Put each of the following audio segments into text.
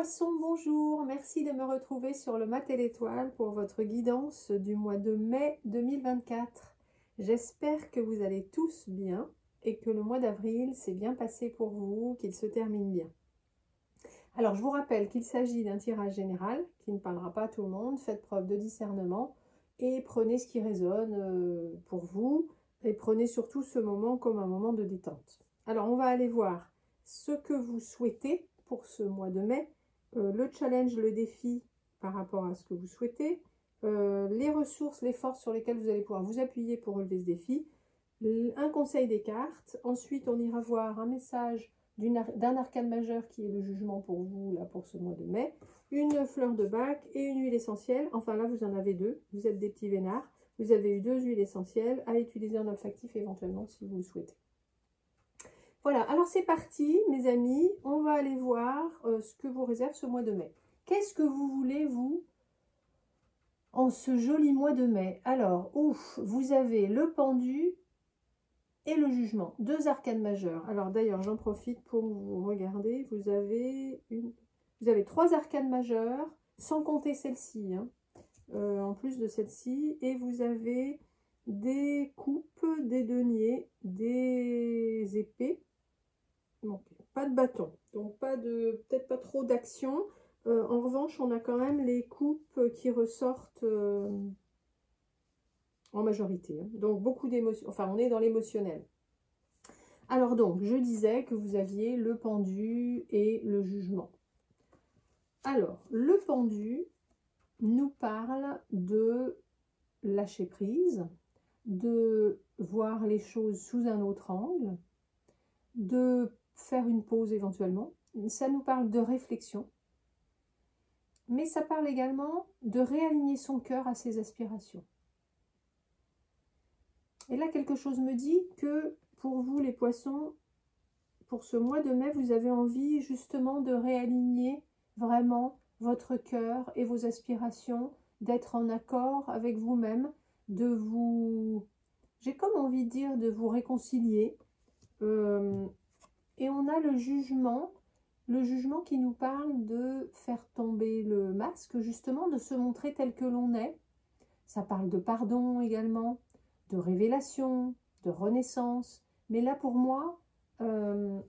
Poissons, bonjour, merci de me retrouver sur le Mat et l'Étoile pour votre guidance du mois de mai 2024. J'espère que vous allez tous bien et que le mois d'avril s'est bien passé pour vous, qu'il se termine bien. Alors je vous rappelle qu'il s'agit d'un tirage général qui ne parlera pas à tout le monde, faites preuve de discernement et prenez ce qui résonne pour vous et prenez surtout ce moment comme un moment de détente. Alors on va aller voir ce que vous souhaitez pour ce mois de mai, le challenge, le défi par rapport à ce que vous souhaitez, les ressources, les forces sur lesquelles vous allez pouvoir vous appuyer pour relever ce défi, un conseil des cartes, ensuite on ira voir un message d'un arcane majeur qui est le jugement pour vous là pour ce mois de mai, une fleur de bac et une huile essentielle. Enfin là vous en avez deux, vous êtes des petits vénards, vous avez eu 2 huiles essentielles à utiliser en olfactif éventuellement si vous le souhaitez. Voilà, alors c'est parti mes amis, on va aller voir ce que vous réserve ce mois de mai. Qu'est-ce que vous voulez vous en ce joli mois de mai? Alors, ouf, vous avez le pendu et le jugement, 2 arcanes majeures. Alors d'ailleurs j'en profite pour vous regarder, vous avez 3 arcanes majeures, sans compter celle-ci, hein, en plus de celle-ci, et vous avez des coupes, des deniers, des épées, donc pas de bâton, donc peut-être pas trop d'action. En revanche on a quand même les coupes qui ressortent en majorité, hein. Donc beaucoup d'émotions, enfin on est dans l'émotionnel. Alors donc, je disais que vous aviez le pendu et le jugement. Alors, le pendu nous parle de lâcher prise, de voir les choses sous un autre angle, de faire une pause éventuellement. Ça nous parle de réflexion, mais ça parle également de réaligner son cœur à ses aspirations. Et là, quelque chose me dit que pour vous, les poissons, pour ce mois de mai, vous avez envie justement de réaligner vraiment votre cœur et vos aspirations, d'être en accord avec vous-même, de vous, j'ai comme envie de dire, de vous réconcilier. Et on a le jugement qui nous parle de faire tomber le masque, justement, de se montrer tel que l'on est. Ça parle de pardon également, de révélation, de renaissance. Mais là, pour moi, ce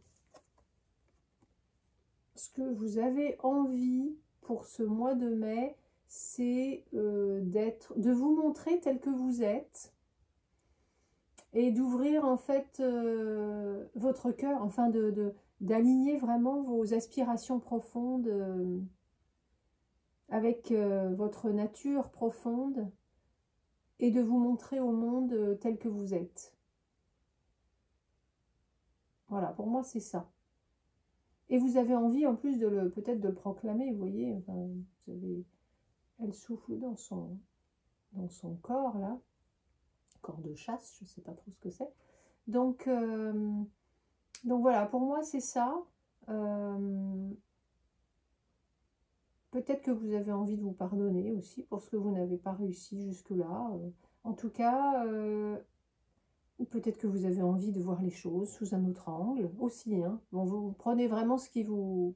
que vous avez envie pour ce mois de mai, c'est de vous montrer tel que vous êtes et d'ouvrir en fait votre cœur, enfin d'aligner vraiment vos aspirations profondes avec votre nature profonde et de vous montrer au monde tel que vous êtes. Voilà, pour moi c'est ça. Et vous avez envie en plus de peut-être de le proclamer, vous voyez, enfin, vous avez, elle souffle dans son corps là, corps de chasse, je ne sais pas trop ce que c'est. Donc voilà, pour moi c'est ça. Peut-être que vous avez envie de vous pardonner aussi pour ce que vous n'avez pas réussi jusque-là. En tout cas, peut-être que vous avez envie de voir les choses sous un autre angle aussi, hein. Bon, vous prenez vraiment ce qui vous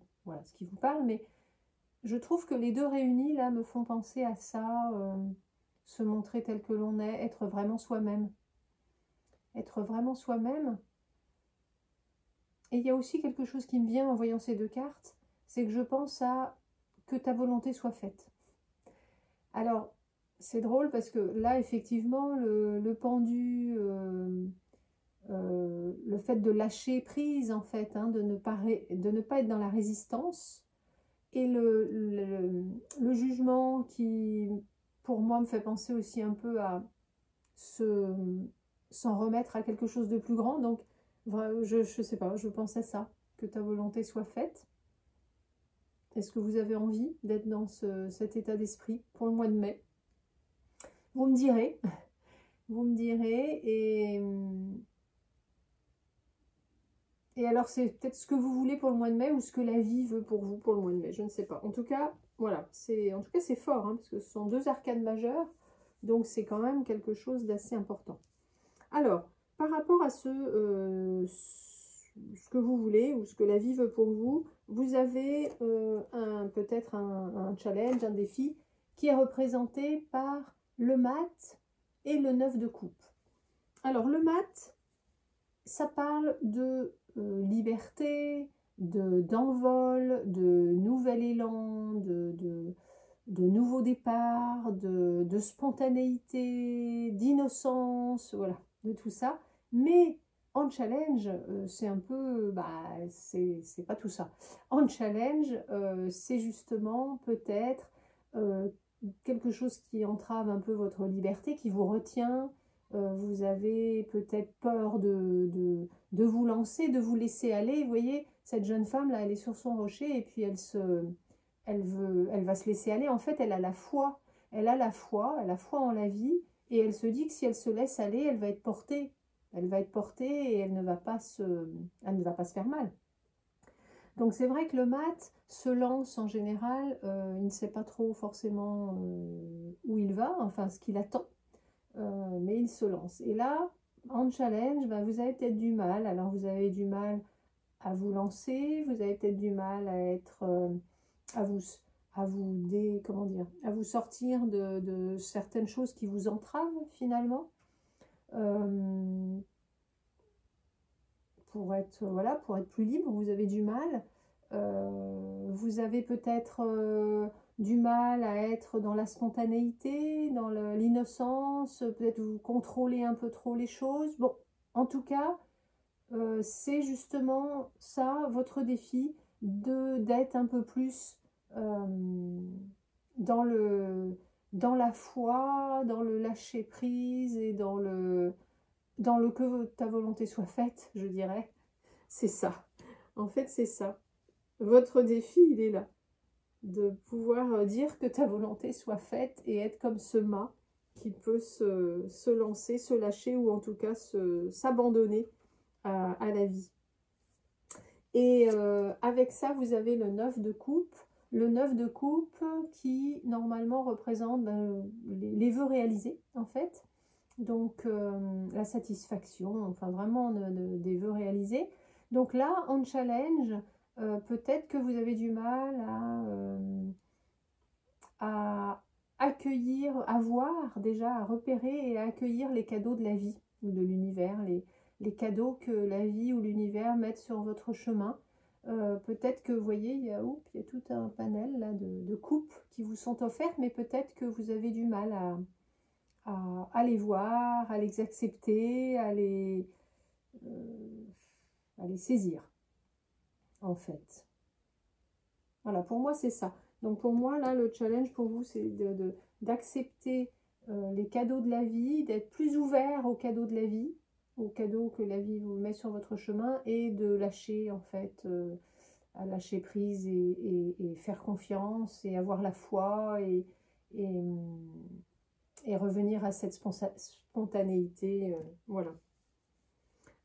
parle, mais je trouve que les deux réunis là me font penser à ça, se montrer tel que l'on est, être vraiment soi-même. Être vraiment soi-même. Et il y a aussi quelque chose qui me vient en voyant ces deux cartes, c'est que je pense à que ta volonté soit faite. Alors, c'est drôle parce que là, effectivement, le pendu, le fait de lâcher prise, en fait, hein, de ne pas être dans la résistance, et le jugement qui, pour moi, me fait penser aussi un peu à s'en remettre à quelque chose de plus grand. Donc, je sais pas, je pense à ça, que ta volonté soit faite. Est-ce que vous avez envie d'être dans cet état d'esprit pour le mois de mai? Vous me direz, et alors c'est peut-être ce que vous voulez pour le mois de mai ou ce que la vie veut pour vous pour le mois de mai, je ne sais pas. En tout cas, voilà, c'est fort, hein, parce que ce sont 2 arcanes majeures, donc c'est quand même quelque chose d'assez important. Alors, par rapport à ce que vous voulez ou ce que la vie veut pour vous, vous avez un peut-être un challenge, un défi, qui est représenté par le mat et le 9 de coupe. Alors le mat, ça parle de liberté, d'envol, de nouvel élan, de nouveau départ, de spontanéité, d'innocence, voilà, de tout ça. Mais en challenge, c'est un peu, c'est pas tout ça. En challenge, c'est justement peut-être quelque chose qui entrave un peu votre liberté, qui vous retient. Vous avez peut-être peur de vous lancer, de vous laisser aller. Vous voyez, cette jeune femme là, elle est sur son rocher et puis elle va se laisser aller. En fait, elle a la foi. Elle a la foi en la vie et elle se dit que si elle se laisse aller, elle va être portée. Elle va être portée et elle ne va pas se faire mal. Donc c'est vrai que le mat se lance en général, il ne sait pas trop forcément où il va, enfin ce qu'il attend, mais il se lance. Et là, en challenge, vous avez peut-être du mal. Alors vous avez du mal à vous lancer, vous avez peut-être du mal à être, comment dire, à vous sortir de certaines choses qui vous entravent finalement. Voilà, pour être plus libre, vous avez du mal. Vous avez peut-être du mal à être dans la spontanéité, dans l'innocence, peut-être vous contrôlez un peu trop les choses. Bon, en tout cas, c'est justement ça, votre défi, d'être un peu plus dans la foi, dans le lâcher prise et dans le que ta volonté soit faite, je dirais. C'est ça. En fait, c'est ça. Votre défi, il est là. De pouvoir dire que ta volonté soit faite et être comme ce mât qui peut se lancer, se lâcher ou en tout cas s'abandonner à la vie. Et avec ça, vous avez le 9 de coupe. Le 9 de coupe qui, normalement, représente les vœux réalisés, en fait. Donc, la satisfaction, enfin, vraiment des vœux réalisés. Donc là, en challenge, peut-être que vous avez du mal à accueillir, à voir déjà, à repérer et à accueillir les cadeaux de la vie ou de l'univers, les cadeaux que la vie ou l'univers mettent sur votre chemin. Peut-être que vous voyez, il y a tout un panel là, de coupes qui vous sont offertes, mais peut-être que vous avez du mal à les voir, à les accepter, à les saisir, en fait. Voilà, pour moi, c'est ça. Donc, pour moi, là, le challenge pour vous, c'est d'accepter les cadeaux de la vie, d'être plus ouvert aux cadeaux de la vie, aux cadeaux que la vie vous met sur votre chemin et de lâcher, en fait, à lâcher prise et faire confiance et avoir la foi et revenir à cette spontanéité. Voilà.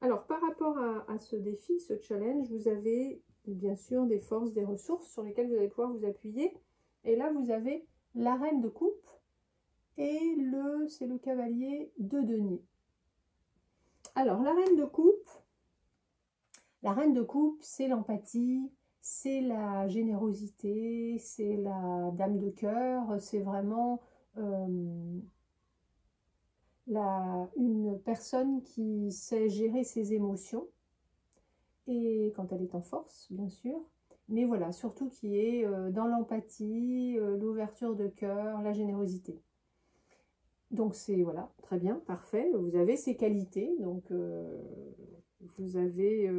Alors, par rapport à ce défi, ce challenge, vous avez bien sûr des forces, des ressources sur lesquelles vous allez pouvoir vous appuyer. Et là, vous avez la reine de coupe et c'est le cavalier de denier. Alors, la reine de coupe, c'est l'empathie, c'est la générosité, c'est la dame de cœur, c'est vraiment une personne qui sait gérer ses émotions, et quand elle est en force, bien sûr, mais voilà, surtout qui est dans l'empathie, l'ouverture de cœur, la générosité. Donc c'est, voilà, très bien, parfait, vous avez ces qualités, donc vous avez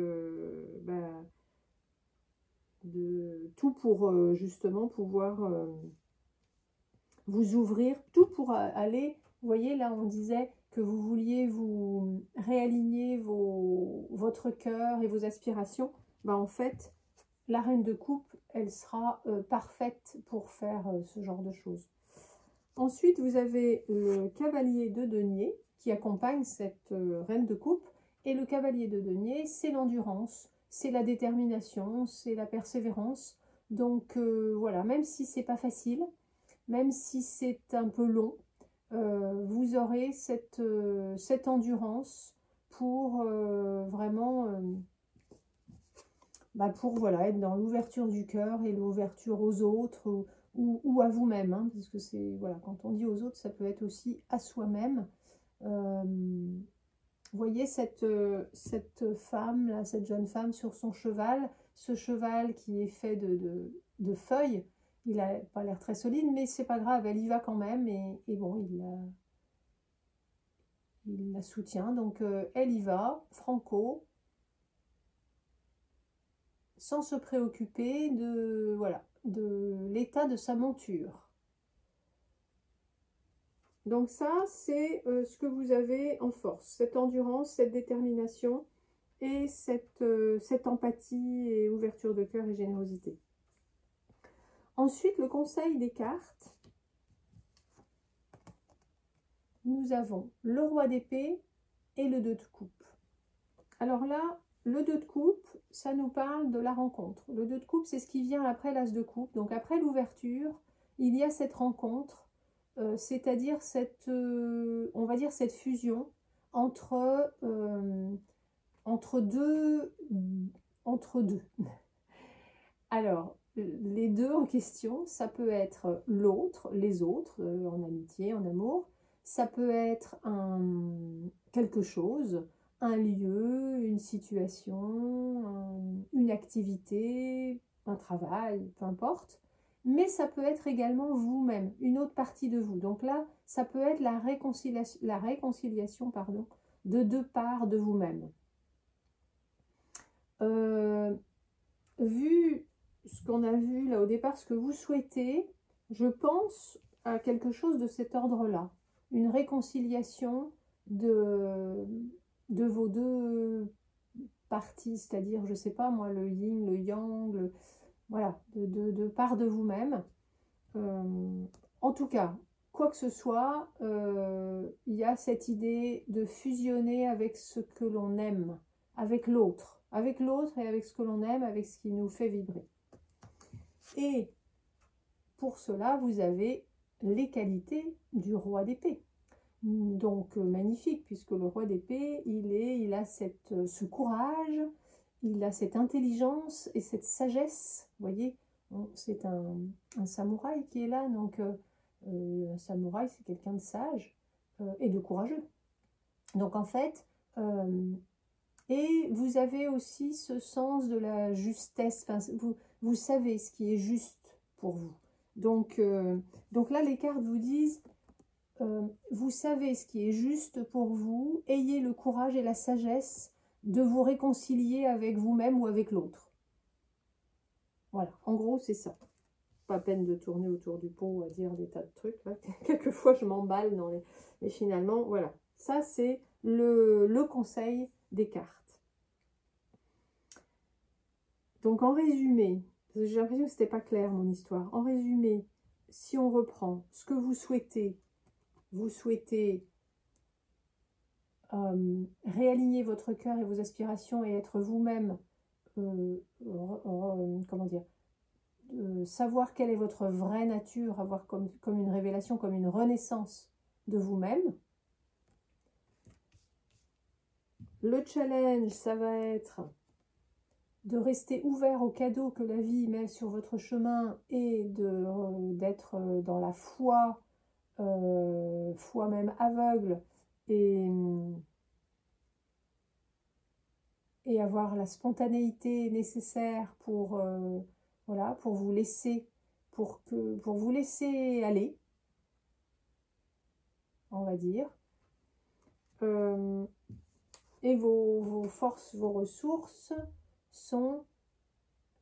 tout pour justement pouvoir vous ouvrir, tout pour aller, vous voyez, là on disait que vous vouliez vous réaligner votre cœur et vos aspirations, en fait, la reine de coupe, elle sera parfaite pour faire ce genre de choses. Ensuite, vous avez le cavalier de denier qui accompagne cette reine de coupe. Et le cavalier de denier, c'est l'endurance, c'est la détermination, c'est la persévérance. Donc voilà, même si c'est pas facile, même si c'est un peu long, vous aurez cette endurance pour vraiment pour voilà, être dans l'ouverture du cœur et l'ouverture aux autres ou à vous-même, hein, parce que c'est, voilà, quand on dit aux autres, ça peut être aussi à soi-même. Vous voyez cette femme, là, cette jeune femme sur son cheval, ce cheval qui est fait de feuilles, il n'a pas l'air très solide, mais c'est pas grave, elle y va quand même, et bon, il la soutient, donc elle y va, franco, sans se préoccuper de, voilà, de l'état de sa monture. Donc ça, c'est ce que vous avez en force, cette endurance, cette détermination et cette empathie et ouverture de cœur et générosité. Ensuite, le conseil des cartes. Nous avons le roi d'épée et le 2 de coupe. Alors là, le 2 de coupe, ça nous parle de la rencontre. Le 2 de coupe, c'est ce qui vient après l'as de coupe. Donc après l'ouverture, il y a cette rencontre, c'est-à-dire cette, on va dire cette fusion entre, deux. Alors, les deux en question, ça peut être l'autre, les autres, en amitié, en amour. Ça peut être quelque chose, un lieu, une situation, une activité, un travail, peu importe. Mais ça peut être également vous-même, une autre partie de vous. Donc là, ça peut être la réconciliation, pardon, de deux parts de vous-même. Vu ce qu'on a vu là au départ, ce que vous souhaitez, je pense à quelque chose de cet ordre-là. Une réconciliation de vos deux parties, c'est-à-dire, je ne sais pas moi, le yin, le yang, voilà, de part de vous-même. En tout cas, quoi que ce soit, il y a cette idée de fusionner avec ce que l'on aime, avec l'autre et avec ce que l'on aime, avec ce qui nous fait vibrer. Et pour cela, vous avez les qualités du roi d'épée. Donc magnifique, puisque le roi d'épée, il a ce courage, il a cette intelligence et cette sagesse. Vous voyez, c'est un samouraï qui est là, donc un samouraï, c'est quelqu'un de sage et de courageux. Donc en fait, et vous avez aussi ce sens de la justesse, enfin, vous savez ce qui est juste pour vous. Donc là, les cartes vous disent, vous savez ce qui est juste pour vous, ayez le courage et la sagesse de vous réconcilier avec vous-même ou avec l'autre. Voilà, en gros, c'est ça. Pas peine de tourner autour du pot à dire des tas de trucs. Là. Quelquefois, je m'emballe dans les... Mais finalement, voilà. Ça, c'est le conseil des cartes. Donc, en résumé, j'ai l'impression que ce n'était pas clair, mon histoire. En résumé, si on reprend ce que vous souhaitez réaligner votre cœur et vos aspirations et être vous-même, comment dire, savoir quelle est votre vraie nature, avoir comme une révélation, comme une renaissance de vous-même. Le challenge, ça va être de rester ouvert aux cadeaux que la vie met sur votre chemin et d'être dans la foi, foi même aveugle, et avoir la spontanéité nécessaire pour, voilà, pour vous laisser aller, on va dire. Et vos forces, vos ressources sont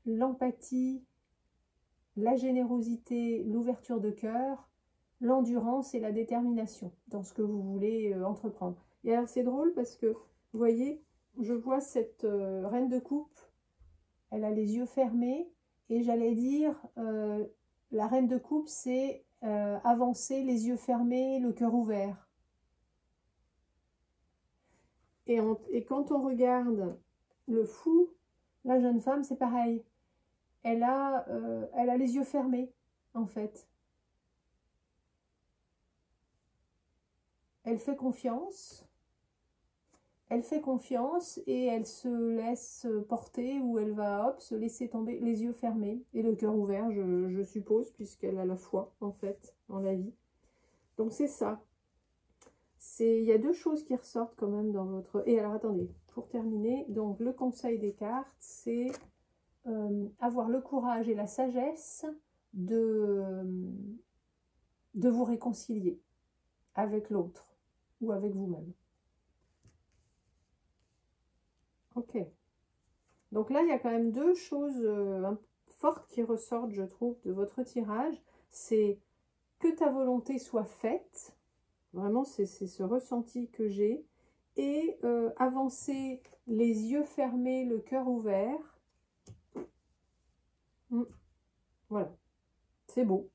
l'empathie, la générosité, l'ouverture de cœur, l'endurance et la détermination dans ce que vous voulez entreprendre. Et alors c'est drôle parce que, vous voyez, je vois cette reine de coupe, elle a les yeux fermés, et j'allais dire, la reine de coupe, c'est avancer, les yeux fermés, le cœur ouvert. Et quand on regarde le fou, la jeune femme, c'est pareil. Elle a les yeux fermés, en fait. Elle fait confiance. elle fait confiance et elle se laisse porter ou elle va, hop, se laisser tomber les yeux fermés et le cœur ouvert, je suppose, puisqu'elle a la foi, en fait, dans la vie. Donc c'est ça. Il y a deux choses qui ressortent quand même dans votre... Et alors attendez, pour terminer, donc le conseil des cartes, c'est avoir le courage et la sagesse de vous réconcilier avec l'autre ou avec vous-même. Ok. Donc là, il y a quand même deux choses fortes qui ressortent, je trouve, de votre tirage. C'est que ta volonté soit faite. Vraiment, c'est ce ressenti que j'ai. Et avancer les yeux fermés, le cœur ouvert. Voilà. C'est beau.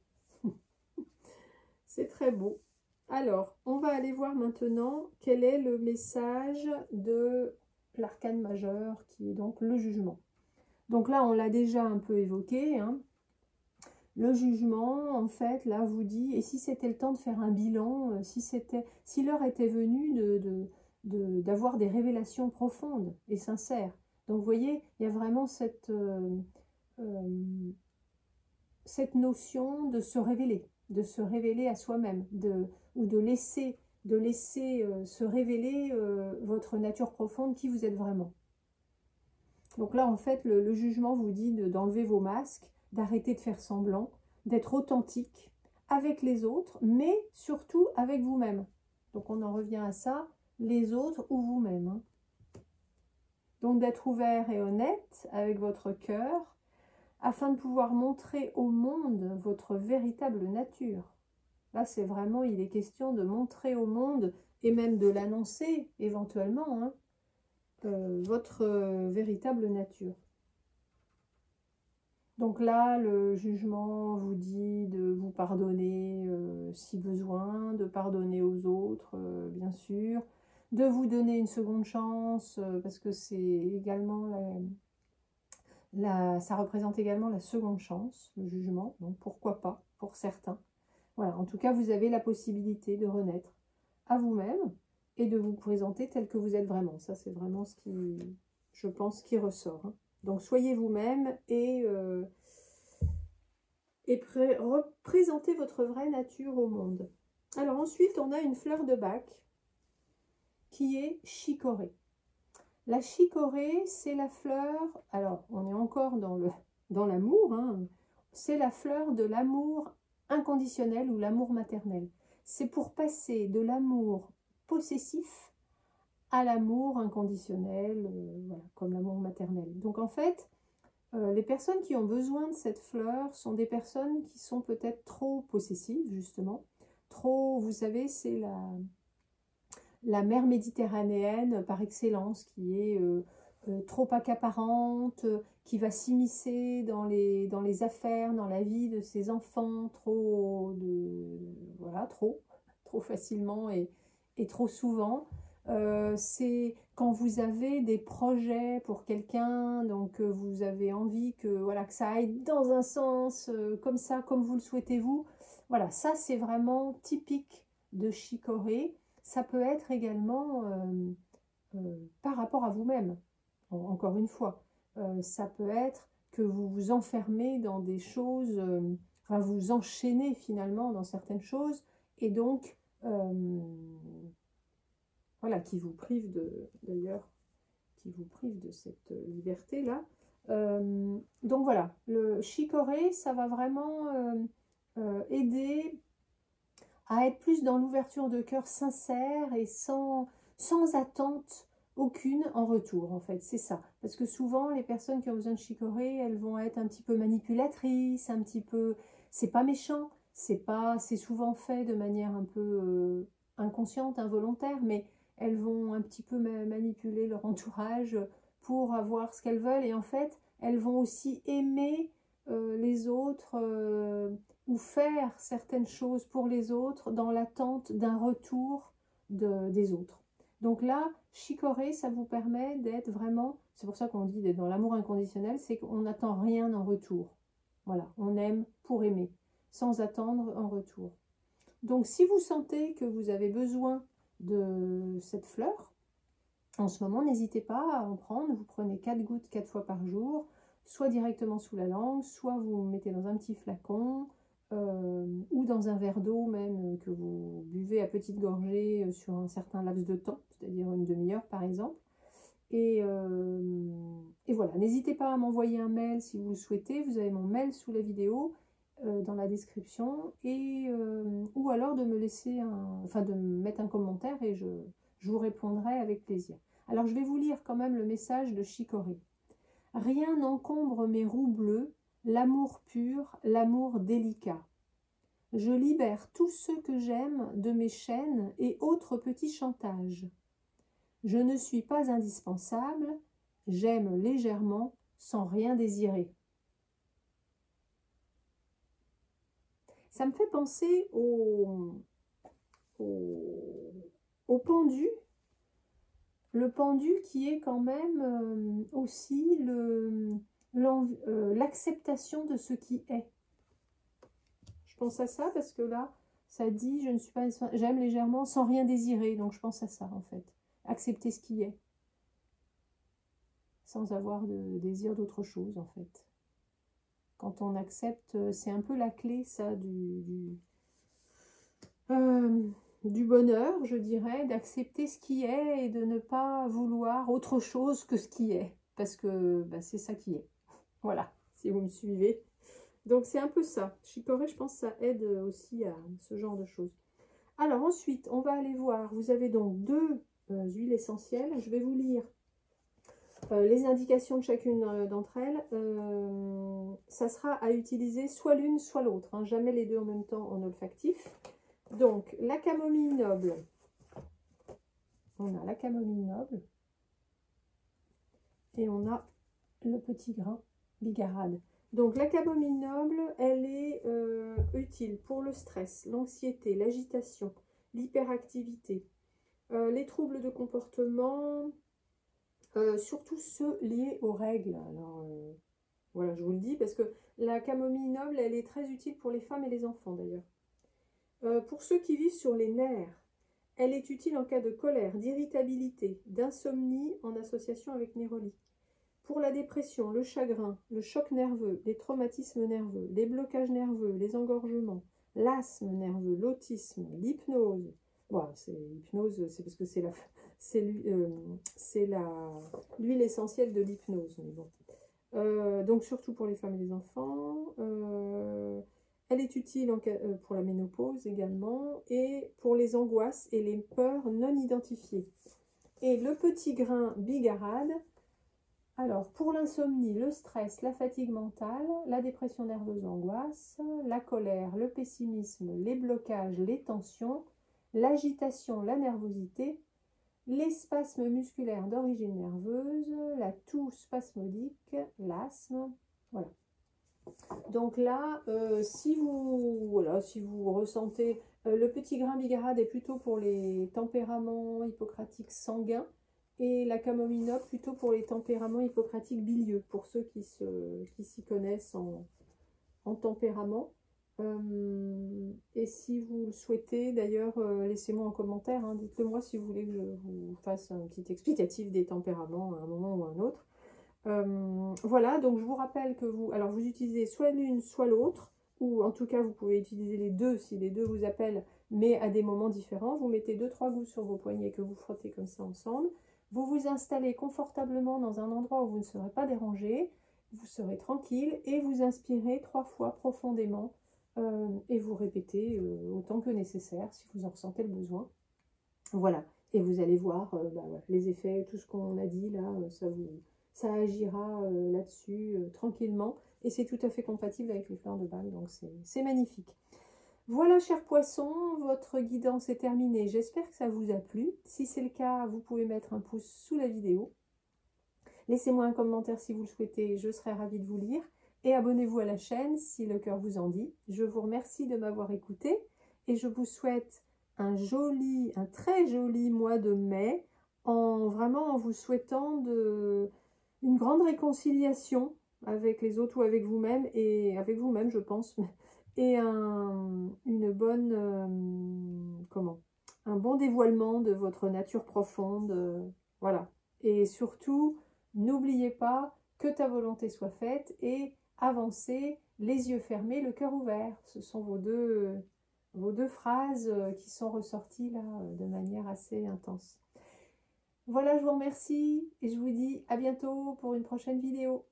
C'est très beau. Alors, on va aller voir maintenant quel est le message de l'arcane majeur, qui est donc le jugement. Donc là, on l'a déjà un peu évoqué, hein. Le jugement, en fait, là, vous dit, et si c'était le temps de faire un bilan, si l'heure était venue d'avoir des révélations profondes et sincères. Donc, vous voyez, il y a vraiment cette notion de se révéler à soi-même, ou de laisser se révéler votre nature profonde, qui vous êtes vraiment. Donc là, en fait, le jugement vous dit d'enlever vos masques, d'arrêter de faire semblant, d'être authentique avec les autres, mais surtout avec vous-même. Donc on en revient à ça, les autres ou vous-même, hein. Donc d'être ouvert et honnête avec votre cœur, afin de pouvoir montrer au monde votre véritable nature. Là, c'est vraiment, il est question de montrer au monde, et même de l'annoncer éventuellement, hein, votre véritable nature. Donc là, le jugement vous dit de vous pardonner si besoin, de pardonner aux autres, bien sûr, de vous donner une seconde chance, parce que c'est également ça représente également la seconde chance, le jugement, donc pourquoi pas, pour certains. Voilà, en tout cas, vous avez la possibilité de renaître à vous-même et de vous présenter tel que vous êtes vraiment. Ça, c'est vraiment ce qui, je pense, qui ressort, hein. Donc, soyez vous-même et représentez votre vraie nature au monde. Alors ensuite, on a une fleur de bac qui est chicorée. La chicorée, c'est la fleur, alors on est encore dans l'amour, hein, c'est la fleur de l'amour inconditionnel ou l'amour maternel. C'est pour passer de l'amour possessif à l'amour inconditionnel, voilà, comme l'amour maternel. Donc en fait, les personnes qui ont besoin de cette fleur sont des personnes qui sont peut-être trop possessives, justement. Trop, vous savez, c'est la mer méditerranéenne par excellence, qui est trop accaparante, qui va s'immiscer dans les affaires, dans la vie de ses enfants, voilà, trop facilement et trop souvent. C'est quand vous avez des projets pour quelqu'un, donc vous avez envie que, voilà, que ça aille dans un sens comme ça, comme vous le souhaitez vous. Voilà, ça c'est vraiment typique de chicorée. Ça peut être également par rapport à vous-même, encore une fois. Ça peut être que vous vous enfermez dans des choses, enfin vous enchaînez finalement dans certaines choses, et donc voilà, qui vous prive d'ailleurs, qui vous prive de cette liberté-là. Donc voilà, le chicorée, ça va vraiment aider à être plus dans l'ouverture de cœur sincère et sans attente aucune en retour, en fait, c'est ça. Parce que souvent, les personnes qui ont besoin de chicorée, elles vont être un petit peu manipulatrices, un petit peu... C'est pas méchant, c'est souvent fait de manière un peu inconsciente, involontaire, mais elles vont un petit peu manipuler leur entourage pour avoir ce qu'elles veulent. Et en fait, elles vont aussi aimer les autres ou faire certaines choses pour les autres dans l'attente d'un retour des autres. Donc là, chicorée, ça vous permet d'être vraiment, c'est pour ça qu'on dit d'être dans l'amour inconditionnel, c'est qu'on n'attend rien en retour. Voilà, on aime pour aimer, sans attendre en retour. Donc si vous sentez que vous avez besoin de cette fleur, En ce moment, n'hésitez pas à en prendre. Vous prenez 4 gouttes 4 fois par jour, soit directement sous la langue, soit vous mettez dans un petit flacon ou dans un verre d'eau même que vous buvez à petite gorgée sur un certain laps de temps, c'est-à-dire une demi-heure par exemple. Et voilà, n'hésitez pas à m'envoyer un mail si vous le souhaitez. Vous avez mon mail sous la vidéo, dans la description, et, ou alors de me laisser de me mettre un commentaire et je vous répondrai avec plaisir. Alors je vais vous lire quand même le message de Chicorée. Rien n'encombre mes roues bleues, l'amour pur, l'amour délicat. Je libère tous ceux que j'aime de mes chaînes et autres petits chantages. Je ne suis pas indispensable, j'aime légèrement sans rien désirer. Ça me fait penser au pendu, le pendu qui est quand même aussi l'acceptation de ce qui est. Je pense à ça parce que là, ça dit, je ne suis pas, j'aime légèrement sans rien désirer, donc je pense à ça en fait. Accepter ce qui est, sans avoir de désir d'autre chose en fait. Quand on accepte, c'est un peu la clé ça du bonheur, je dirais, d'accepter ce qui est et de ne pas vouloir autre chose que ce qui est, parce que bah, c'est ça qui est. Voilà, si vous me suivez. Donc c'est un peu ça. Chicorée, je pense que ça aide aussi à ce genre de choses. Alors ensuite, on va aller voir. Vous avez donc deux huiles essentielles. Je vais vous lire les indications de chacune d'entre elles. Ça sera à utiliser soit l'une, soit l'autre. Hein, jamais les deux en même temps en olfactif. Donc, la camomille noble. On a la camomille noble. Et on a le petit grain bigarade. Donc, la camomille noble, elle est utile pour le stress, l'anxiété, l'agitation, l'hyperactivité, les troubles de comportement, surtout ceux liés aux règles. Alors, voilà, je vous le dis parce que la camomille noble, elle est très utile pour les femmes et les enfants d'ailleurs. Pour ceux qui vivent sur les nerfs, elle est utile en cas de colère, d'irritabilité, d'insomnie en association avec Néroli. Pour la dépression, le chagrin, le choc nerveux, les traumatismes nerveux, les blocages nerveux, les engorgements, l'asthme nerveux, l'autisme, l'hypnose. Voilà, c'est l'hypnose, c'est parce que c'est l'huile essentielle de l'hypnose. Bon. Donc surtout pour les femmes et les enfants. Elle est utile pour la ménopause également et pour les angoisses et les peurs non identifiées. Et le petit grain bigarade, alors pour l'insomnie, le stress, la fatigue mentale, la dépression nerveuse, l'angoisse, la colère, le pessimisme, les blocages, les tensions, l'agitation, la nervosité, les spasmes musculaires d'origine nerveuse, la toux spasmodique, l'asthme, voilà. Donc là, si vous ressentez, le petit grain bigarade est plutôt pour les tempéraments hippocratiques sanguins et la camomille noble plutôt pour les tempéraments hippocratiques bilieux, pour ceux qui s'y connaissent en tempérament. Et si vous le souhaitez, d'ailleurs, laissez-moi en commentaire, hein, dites-le moi si vous voulez que je vous fasse un petit explicatif des tempéraments à un moment ou à un autre. Voilà, donc je vous rappelle que vous utilisez soit l'une, soit l'autre, ou en tout cas vous pouvez utiliser les deux si les deux vous appellent, mais à des moments différents. Vous mettez 2-3 gouttes sur vos poignets que vous frottez comme ça ensemble. Vous vous installez confortablement dans un endroit où vous ne serez pas dérangé, vous serez tranquille et vous inspirez 3 fois profondément et vous répétez autant que nécessaire si vous en ressentez le besoin. Voilà, et vous allez voir les effets, tout ce qu'on a dit là, ça agira là-dessus tranquillement et c'est tout à fait compatible avec les fleurs de bac, donc c'est magnifique. Voilà, chers poissons, votre guidance est terminée. J'espère que ça vous a plu. Si c'est le cas, vous pouvez mettre un pouce sous la vidéo. Laissez-moi un commentaire si vous le souhaitez, je serai ravie de vous lire. Et abonnez-vous à la chaîne si le cœur vous en dit. Je vous remercie de m'avoir écouté et je vous souhaite un très joli mois de mai, en vous souhaitant une grande réconciliation avec les autres ou avec vous-même, et avec vous-même je pense, et un bon dévoilement de votre nature profonde. Voilà. Et surtout, n'oubliez pas que ta volonté soit faite et avancez les yeux fermés, le cœur ouvert. Ce sont vos deux phrases qui sont ressorties là de manière assez intense. Voilà, je vous remercie et je vous dis à bientôt pour une prochaine vidéo.